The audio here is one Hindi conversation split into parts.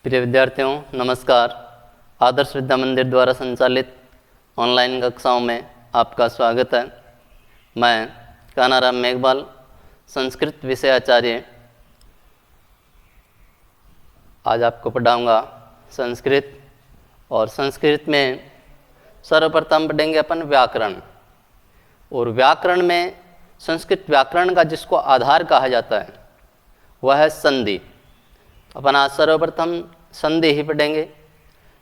प्रिय विद्यार्थियों नमस्कार। आदर्श विद्या मंदिर द्वारा संचालित ऑनलाइन कक्षाओं में आपका स्वागत है। मैं कानाराम मेघवाल संस्कृत विषय आचार्य आज आपको पढ़ाऊंगा संस्कृत। और संस्कृत में सर्वप्रथम पढ़ेंगे अपन व्याकरण। और व्याकरण में संस्कृत व्याकरण का जिसको आधार कहा जाता है वह है संधि। अपन आज सर्वप्रथम संधि ही पढ़ेंगे।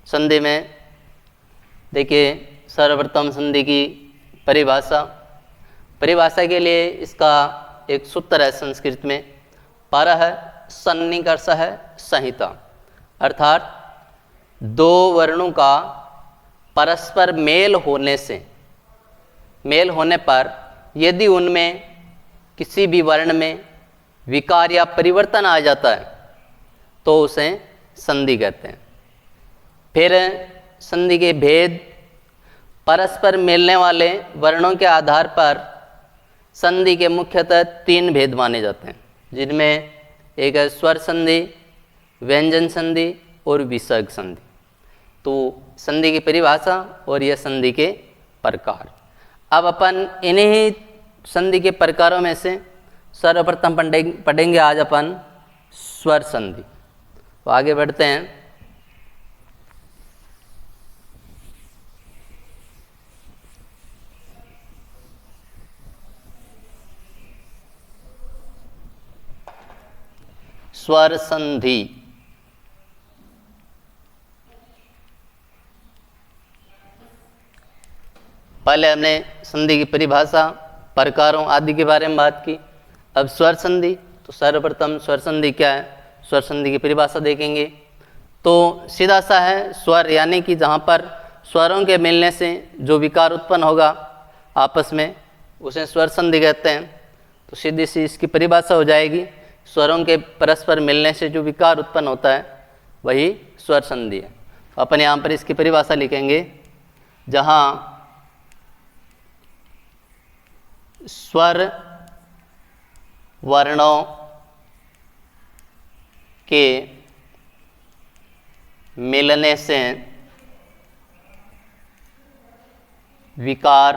संधि में देखिए सर्वप्रथम संधि की परिभाषा के लिए इसका एक सूत्र है संस्कृत में, परः सन्निकर्षः संहिता, अर्थात दो वर्णों का परस्पर मेल होने पर यदि उनमें किसी भी वर्ण में विकार या परिवर्तन आ जाता है तो उसे संधि कहते हैं। फिर संधि के भेद, परस्पर मिलने वाले वर्णों के आधार पर संधि के मुख्यतः 3 भेद माने जाते हैं, जिनमें एक है स्वर संधि, व्यंजन संधि और विसर्ग संधि। तो संधि की परिभाषा और यह संधि के प्रकार। अब अपन इन्हीं संधि के प्रकारों में से सर्वप्रथम पढ़ेंगे आज अपन स्वर संधि। तो आगे बढ़ते हैं। स्वर संधि पहले हमने संधि की परिभाषा, प्रकारों आदि के बारे में बात की। अब स्वर संधि, तो सर्वप्रथम स्वर संधि क्या है, स्वर संधि की परिभाषा देखेंगे। तो सीधा सा है स्वर, यानी कि जहाँ पर स्वरों के मिलने से जो विकार उत्पन्न होगा आपस में उसे स्वर संधि कहते हैं। तो सीधी सी इसकी परिभाषा हो जाएगी, स्वरों के परस्पर मिलने से जो विकार उत्पन्न होता है वही स्वर संधि है। अपन यहाँ पर इसकी परिभाषा लिखेंगे, जहाँ स्वर वर्णों के मिलने से विकार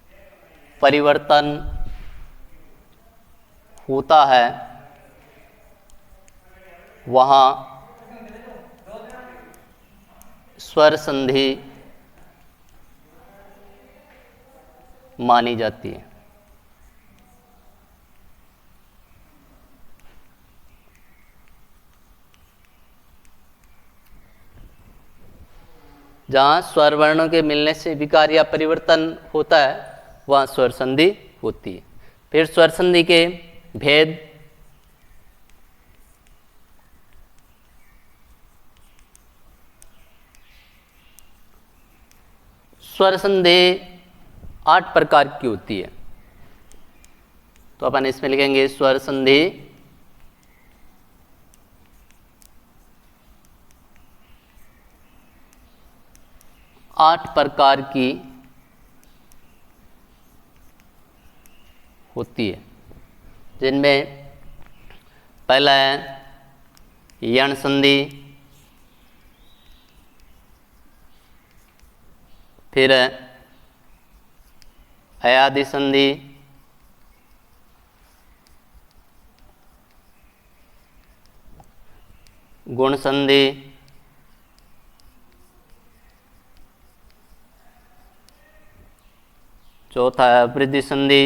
या परिवर्तन होता है वहाँ स्वर संधि मानी जाती है। जहाँ स्वर वर्णों के मिलने से विकार या परिवर्तन होता है वहाँ स्वर संधि होती है। फिर स्वर संधि के भेद, स्वर संधि 8 प्रकार की होती है। तो अपन इसमें लिखेंगे स्वर संधि 8 प्रकार की होती है, जिनमें पहला है यण संधि, फिर अयादि संधि, गुण संधि, चौथा है वृद्धि संधि,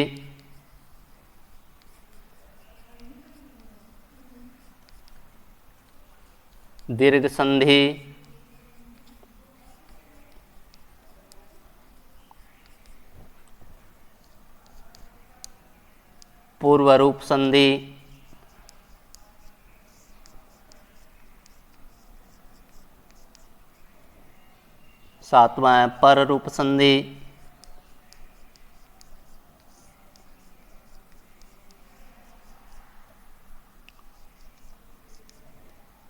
दीर्घ संधि, पूर्व रूप संधि, सातवां है पर रूप संधि,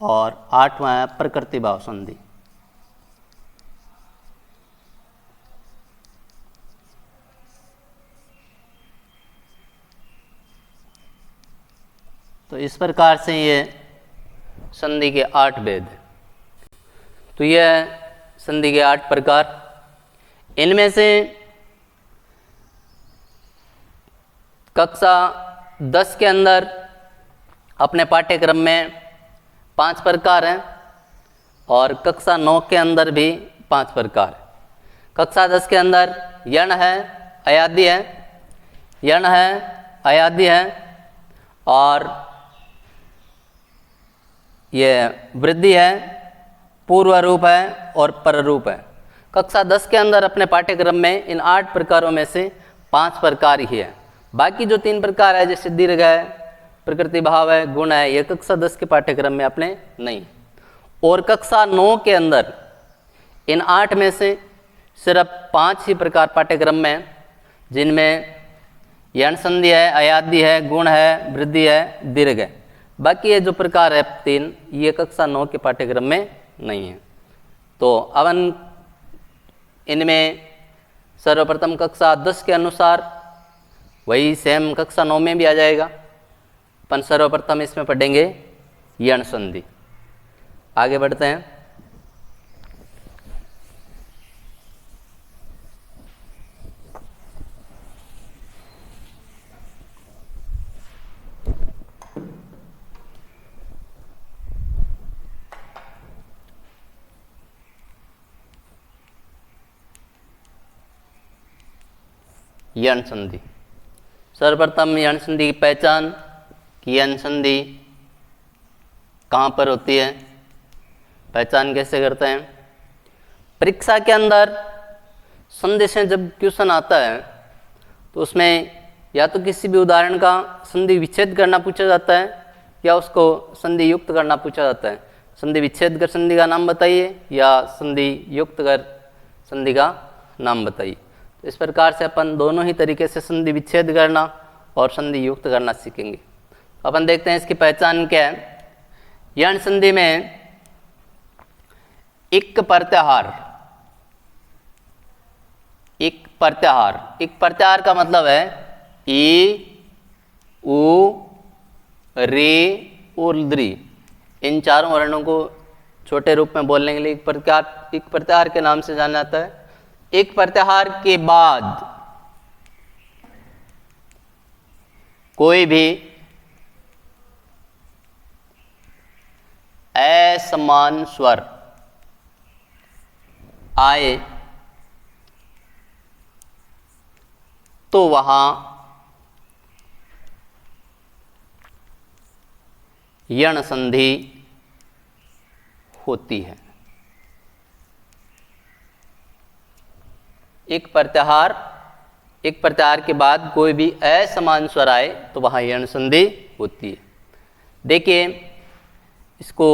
और 8वां है प्रकृति भाव संधि। तो इस प्रकार से ये संधि के 8 भेद हैं। तो यह संधि के 8 प्रकार। इनमें से कक्षा 10 के अंदर अपने पाठ्यक्रम में 5 प्रकार हैं और कक्षा 9 के अंदर भी 5 प्रकार हैं। कक्षा 10 के अंदर यण है, अयादी है, यण है, अयादी है और यह वृद्धि है, पूर्व रूप है और पररूप है। कक्षा 10 के अंदर अपने पाठ्यक्रम में इन 8 प्रकारों में से 5 प्रकार ही है। बाकी जो 3 प्रकार है जैसे दीर्घ है, प्रकृति भाव है, गुण है, यह कक्षा 10 के पाठ्यक्रम में अपने नहीं। और कक्षा 9 के अंदर इन 8 में से सिर्फ 5 ही प्रकार पाठ्यक्रम में, जिनमें यण संधि है, अयादी है, गुण है, वृद्धि है, दीर्घ है। बाकी ये जो प्रकार है 3, ये कक्षा 9 के पाठ्यक्रम में नहीं है। तो अपन इनमें सर्वप्रथम कक्षा 10 के अनुसार वही सेम कक्षा 9 में भी आ जाएगा। अपन सर्वप्रथम इसमें पढ़ेंगे यण संधि। आगे बढ़ते हैं। यण संधि। सर्वप्रथम यण संधि की पहचान कि यण संधि कहाँ पर होती है, पहचान कैसे करते हैं। परीक्षा के अंदर संधि से जब क्वेश्चन आता है तो उसमें या तो किसी भी उदाहरण का संधि विच्छेद करना पूछा जाता है या उसको संधि युक्त करना पूछा जाता है। संधि विच्छेद कर संधि का नाम बताइए या संधि युक्त कर संधि का नाम बताइए। तो इस प्रकार से अपन दोनों ही तरीके से संधि विच्छेद करना और संधि युक्त करना सीखेंगे। अपन देखते हैं इसकी पहचान क्या है। यण संधि में इक प्रत्याहार, इक प्रत्याहार, इक प्रत्याहार का मतलब है ई, उ, रे और द्रि, इन चारों वर्णों को छोटे रूप में बोलने के लिए इक प्रत्याहार के नाम से जाना जाता है। एक प्रत्याहार के बाद कोई भी असमान स्वर आए तो वहां यण संधि होती है। एक प्रत्याहार के बाद कोई भी असमान स्वर आए तो वहां यण संधि होती है। देखिए इसको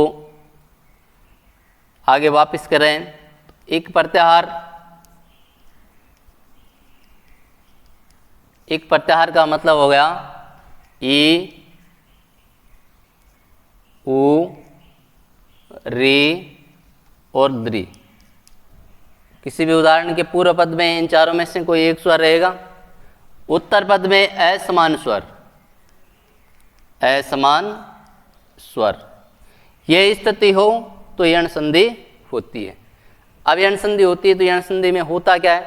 आगे वापस करें। एक प्रत्याहार का मतलब हो गया ई, उ, रे और द्रि। किसी भी उदाहरण के पूर्व पद में इन चारों में से कोई एक स्वर रहेगा। उत्तर पद में असमान स्वर, असमान स्वर, यह स्थिति हो तो यण संधि होती है। अब यण संधि होती है तो यण संधि में होता क्या है,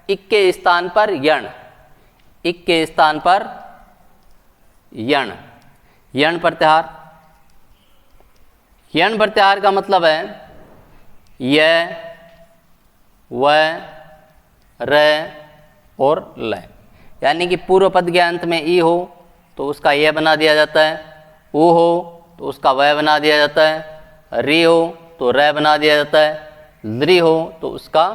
इक के स्थान पर यण, इक के स्थान पर यण, यण प्रत्याहार। यण प्रत्याहार का मतलब है य, व, र और ल, यानी कि पूर्व पद के अंत में ई हो तो उसका य बना दिया जाता है, उ हो तो उसका व बना दिया जाता है, री हो तो र बना दिया जाता है, द्रि हो तो उसका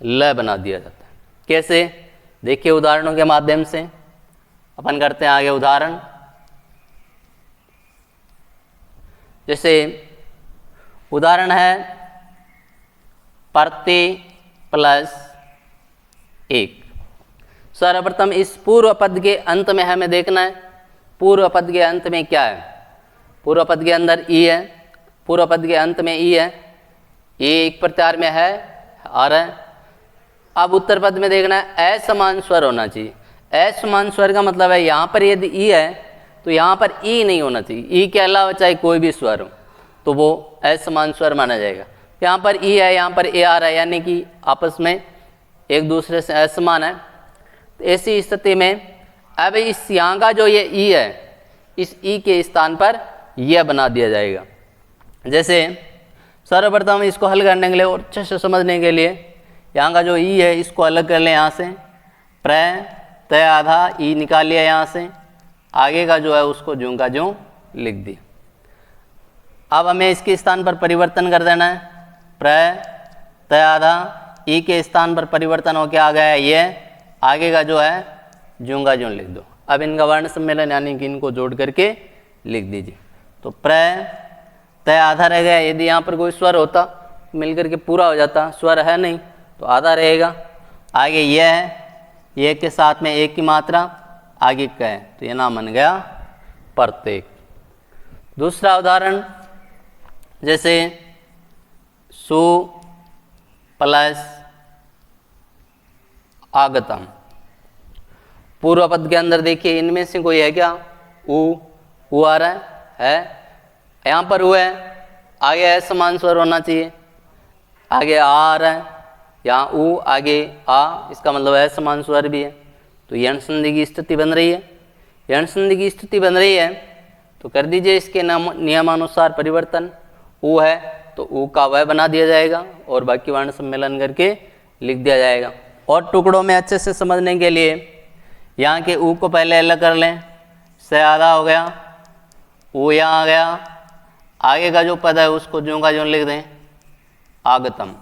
ल बना दिया जाता है। कैसे, देखिए उदाहरणों के माध्यम से अपन करते हैं आगे उदाहरण। जैसे उदाहरण है प्रति प्लस 1। सर्वप्रथम इस पूर्व पद के अंत में हमें देखना है पूर्व पद के अंत में क्या है। पूर्व पद के अंदर ई है, पूर्व पद के अंत में ई है, ये एक प्रत्याहार में है आ रहा है। अब उत्तर पद में देखना है असमान स्वर होना चाहिए। असमान स्वर का मतलब है यहाँ पर यदि ई है तो तो यहाँ पर ई नहीं होना चाहिए। ई के अलावा चाहे कोई भी स्वर हो तो वो असमान स्वर माना जाएगा। यहाँ पर ई है, यहाँ पर ए आ रहा है, यानी कि आपस में एक दूसरे से असमान है। तो ऐसी स्थिति में अब इस यहाँ का जो ये ई है, इस ई के स्थान पर यह बना दिया जाएगा। जैसे सर्वप्रथम इसको हल करने के लिए और अच्छे से समझने के लिए यहाँ का जो ई है इसको अलग कर लें। यहाँ से प्र तय आधा ई निकाल लिया, यहाँ से आगे का जो है उसको ज्यों का ज्यों लिख दिया। अब हमें इसके स्थान पर परिवर्तन कर देना है। प्र तय आधा ई के स्थान पर परिवर्तन होकर आ गया है ये, आगे का जो है ज्यों का ज्यों लिख दो। अब इनका वर्ण सम्मेलन यानी कि इनको जोड़ करके लिख दीजिए। तो प्र तय आधा रह गया। यदि यहाँ पर कोई स्वर होता मिल करके पूरा हो जाता, स्वर है नहीं तो आधा रहेगा। आगे यह है, ये के साथ में एक की मात्रा, आगे का है, तो ये नाम बन गया प्रत्येक। दूसरा उदाहरण जैसे सु प्लस आगतम। पूर्व पद के अंदर देखिए इनमें से कोई है क्या? उ आ रहा है, यहाँ पर उ है, आगे है समान स्वर होना चाहिए, आगे आ रहा है, यहाँ उ आगे आ, इसका मतलब है समान स्वर भी है। तो यण संधि की स्थिति बन रही है। यण संधि की स्थिति बन रही है तो कर दीजिए इसके नियमानुसार परिवर्तन। उ है तो उ का वह बना दिया जाएगा और बाकी वर्ण सम्मेलन करके लिख दिया जाएगा। और टुकड़ों में अच्छे से समझने के लिए यहाँ के उ को पहले अलग कर लें। से आधा हो गया, उ यहाँ आ गया, आगे का जो पद है उसको ज्यों का ज्यों लिख दें आगतम।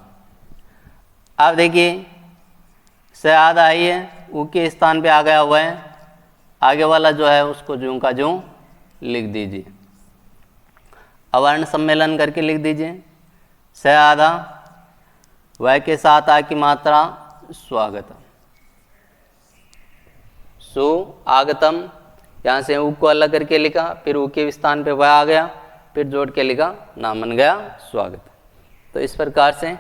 अब देखिए से आधा आई है, उ के स्थान पे आ गया हुआ है, आगे वाला जो है उसको ज्यों का ज्यों लिख दीजिए। अवर्ण सम्मेलन करके लिख दीजिए। से आधा वह के साथ आ की मात्रा स्वागतम। सु आगतम, यहाँ से उ को अलग करके लिखा, फिर उ के स्थान पे वह आ गया, फिर जोड़ के लिखा, नाम बन गया स्वागत। तो इस प्रकार से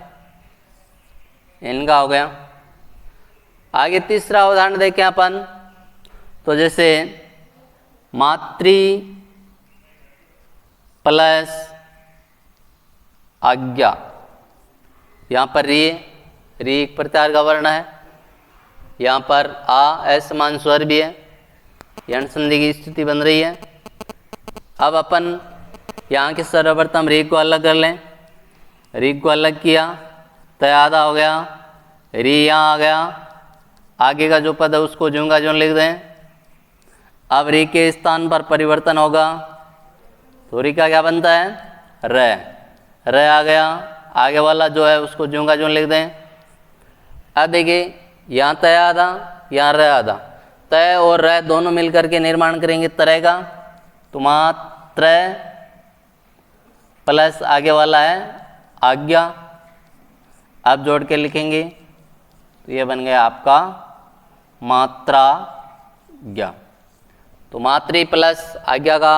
इनका हो गया। आगे तीसरा उदाहरण देखें अपन, तो जैसे मातृ प्लस आज्ञा। यहाँ पर री एक प्रकार का वर्ण है, यहाँ पर आ असमान स्वर भी है, यण संधि की स्थिति बन रही है। अब अपन यहाँ के सर्वप्रथम री को अलग कर लें। री को अलग किया, तय आधा हो गया, री यहाँ आ गया, आगे का जो पद है उसको ज्यों का ज्यों लिख दें। अब री के स्थान पर परिवर्तन होगा तो री का क्या बनता है? र आ गया, आगे वाला जो है उसको ज्यों का ज्यों लिख दें। अब देखिए यहाँ तय आधा, यहाँ र आधा, तय और र दोनों मिलकर के निर्माण करेंगे तरह का। तो मात्र प्लस आगे वाला है आज्ञा, आप जोड़ के लिखेंगे तो ये बन गया आपका मात्रा ज्ञा। तो मातृ प्लस आज्ञा का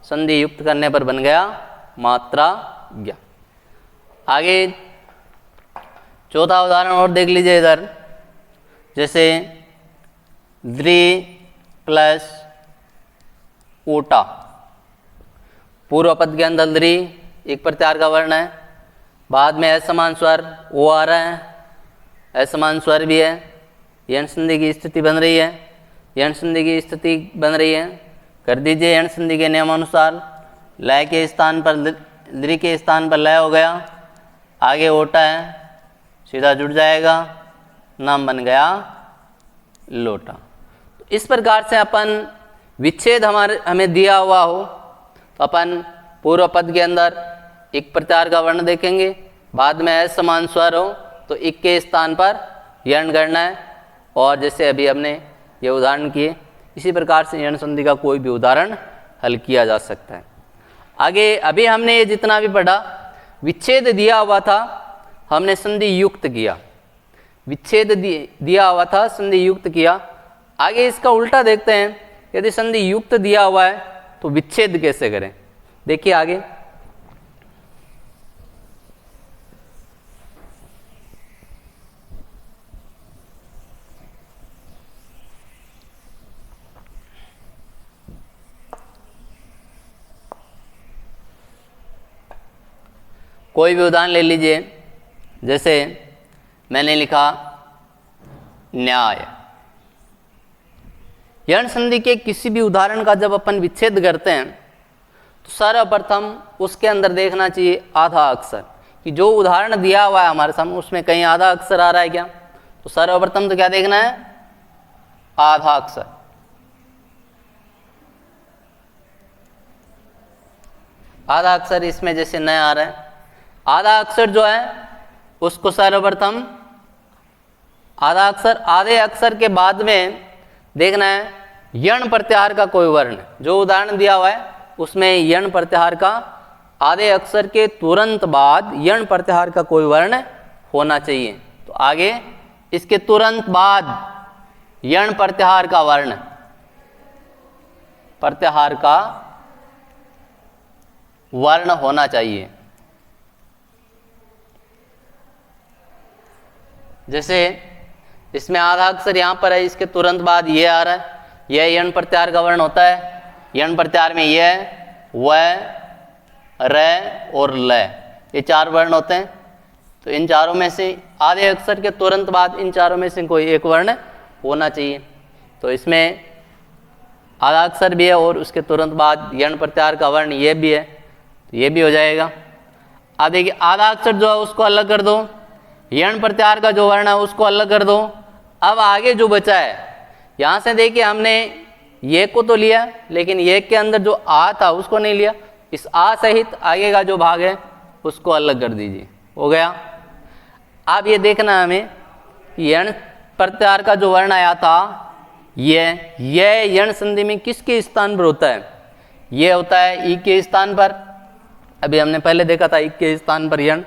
संधि युक्त करने पर बन गया मात्रा ज्ञा। आगे चौथा उदाहरण और देख लीजिए इधर, जैसे द्रि प्लस ऊटा। पूर्व पद के अंदर द्रि एक प्रकार का वर्ण है, बाद में असमान स्वर ओ आ रहा है, असमान स्वर भी है, यण संधि की स्थिति बन रही है। यण संधि की स्थिति बन रही है, कर दीजिए यण संधि के नियमानुसार। लय के स्थान पर द्रि के स्थान पर लय हो गया, आगे ओटा है, सीधा जुड़ जाएगा, नाम बन गया लोटा। तो इस प्रकार से अपन विच्छेद हमें दिया हुआ हो तो अपन पूर्व पद के अंदर एक प्रकार का वर्ण देखेंगे, बाद में असमान स्वर हो तो इक के स्थान पर यण करना है। और जैसे अभी हमने ये उदाहरण किए, इसी प्रकार से यण संधि का कोई भी उदाहरण हल किया जा सकता है। आगे अभी हमने ये जितना भी पढ़ा, विच्छेद दिया हुआ था, हमने संधि युक्त किया। विच्छेद दिया हुआ था, संधि युक्त किया। आगे इसका उल्टा देखते हैं, यदि संधि युक्त दिया हुआ है तो विच्छेद कैसे करें। देखिए आगे, कोई भी उदाहरण ले लीजिए, जैसे मैंने लिखा न्याय। यण संधि के किसी भी उदाहरण का जब अपन विच्छेद करते हैं तो सर्वप्रथम उसके अंदर देखना चाहिए आधा अक्षर, कि जो उदाहरण दिया हुआ है हमारे सामने उसमें कहीं आधा अक्षर आ रहा है क्या। तो सर्वप्रथम तो क्या देखना है, आधा अक्षर। आधा अक्षर इसमें जैसे न आ रहा है, आधा अक्षर जो है उसको सर्वप्रथम आधा अक्षर, आधे अक्षर के बाद में देखना है यण प्रत्याहार का कोई वर्ण। जो उदाहरण दिया हुआ है उसमें यण प्रत्याहार का आधे अक्षर के तुरंत बाद यण प्रत्याहार का कोई वर्ण होना चाहिए। तो आगे इसके तुरंत बाद यण प्रत्याहार का वर्ण, प्रत्याहार का वर्ण होना चाहिए। जैसे इसमें आधा अक्षर यहां पर है, इसके तुरंत बाद ये आ रहा है, यह यण प्रत्याहार का वर्ण होता है। यण प्रत्याहार में यह, व, र और ल, ये चार वर्ण होते हैं। तो इन चारों में से आधे अक्षर के तुरंत बाद इन चारों में से कोई एक वर्ण होना चाहिए। तो इसमें आधा अक्षर भी है और उसके तुरंत बाद यण प्रत्याहार का वर्ण ये भी है, तो ये भी हो जाएगा। अब देखिए आधा अक्षर जो है उसको अलग कर दो, यण प्रत्याहार का जो वर्ण है उसको अलग कर दो। अब आगे जो बचा है, यहाँ से देखिए हमने ये को तो लिया, लेकिन ये के अंदर जो आ था उसको नहीं लिया। इस आ सहित आगे का जो भाग है उसको अलग कर दीजिए, हो गया। अब ये देखना हमें यण प्रत्याहार का जो वर्ण आया था ये यण संधि में किसके स्थान पर होता है, ये होता है ई के स्थान पर। अभी हमने पहले देखा था ई के स्थान पर यण,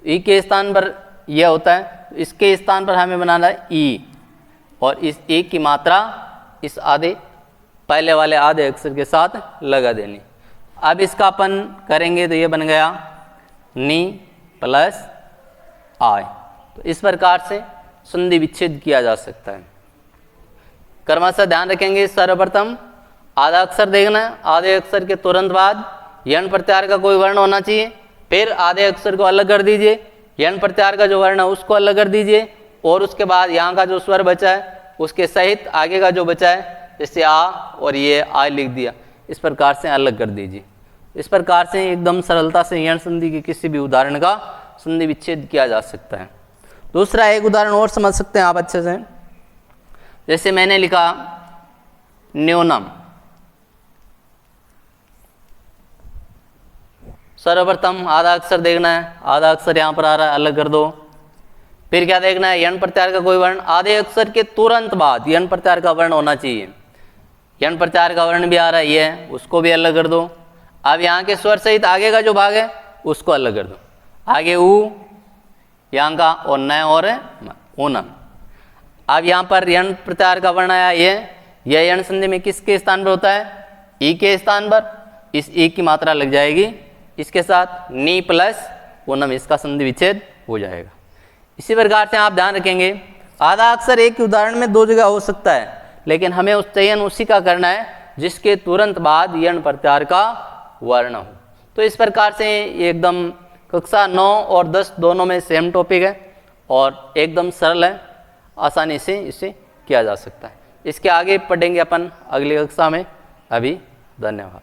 ई के स्थान पर यह होता है, इसके स्थान पर हमें बनाना है ई, और इस ई की मात्रा इस आधे पहले वाले आधे अक्षर के साथ लगा देनी। अब इसका अपन करेंगे तो ये बन गया नी प्लस आय। तो इस प्रकार से संधि विच्छेद किया जा सकता है। क्रमशः ध्यान रखेंगे, सर्वप्रथम आधा अक्षर देखना है, आधे अक्षर के तुरंत बाद यण प्रत्याहार का कोई वर्ण होना चाहिए। फिर आधे अक्षर को अलग कर दीजिए, यण प्रत्याहार का जो वर्ण है उसको अलग कर दीजिए, और उसके बाद यहाँ का जो स्वर बचा है उसके सहित आगे का जो बचा है, जैसे आ और ये आ लिख दिया, इस प्रकार से अलग कर दीजिए। इस प्रकार से एकदम सरलता से यण संधि के किसी भी उदाहरण का संधि विच्छेद किया जा सकता है। दूसरा एक उदाहरण और समझ सकते हैं आप अच्छे से, जैसे मैंने लिखा न्यूनम। सर्वप्रथम आधा अक्षर देखना है, आधा अक्षर यहाँ पर आ रहा है, अलग कर दो। फिर क्या देखना है, यण प्रत्याहार का कोई वर्ण, आधे अक्षर के तुरंत बाद यण प्रत्याहार का वर्ण होना चाहिए। यण प्रत्याहार का वर्ण भी आ रहा है ये, उसको भी अलग कर दो। अब यहाँ के स्वर सहित आगे का जो भाग है उसको अलग कर दो, आगे ऊ यहाँ का और न और ऊनम। अब यहाँ पर यण प्रत्याहार का वर्ण आया यह यण संधि में किसके स्थान पर होता है, ई के स्थान पर। इस ई की मात्रा लग जाएगी इसके साथ, नी प्लस ऊनम, इसका संधि विच्छेद हो जाएगा। इसी प्रकार से आप ध्यान रखेंगे आधा अक्षर एक ही उदाहरण में दो जगह हो सकता है, लेकिन हमें चयन उसी का करना है जिसके तुरंत बाद यण प्रत्याहार का वर्ण हो। तो इस प्रकार से ये एकदम कक्षा 9 और 10 दोनों में सेम टॉपिक है और एकदम सरल है, आसानी से इसे किया जा सकता है। इसके आगे पढ़ेंगे अपन अगली कक्षा में। अभी धन्यवाद।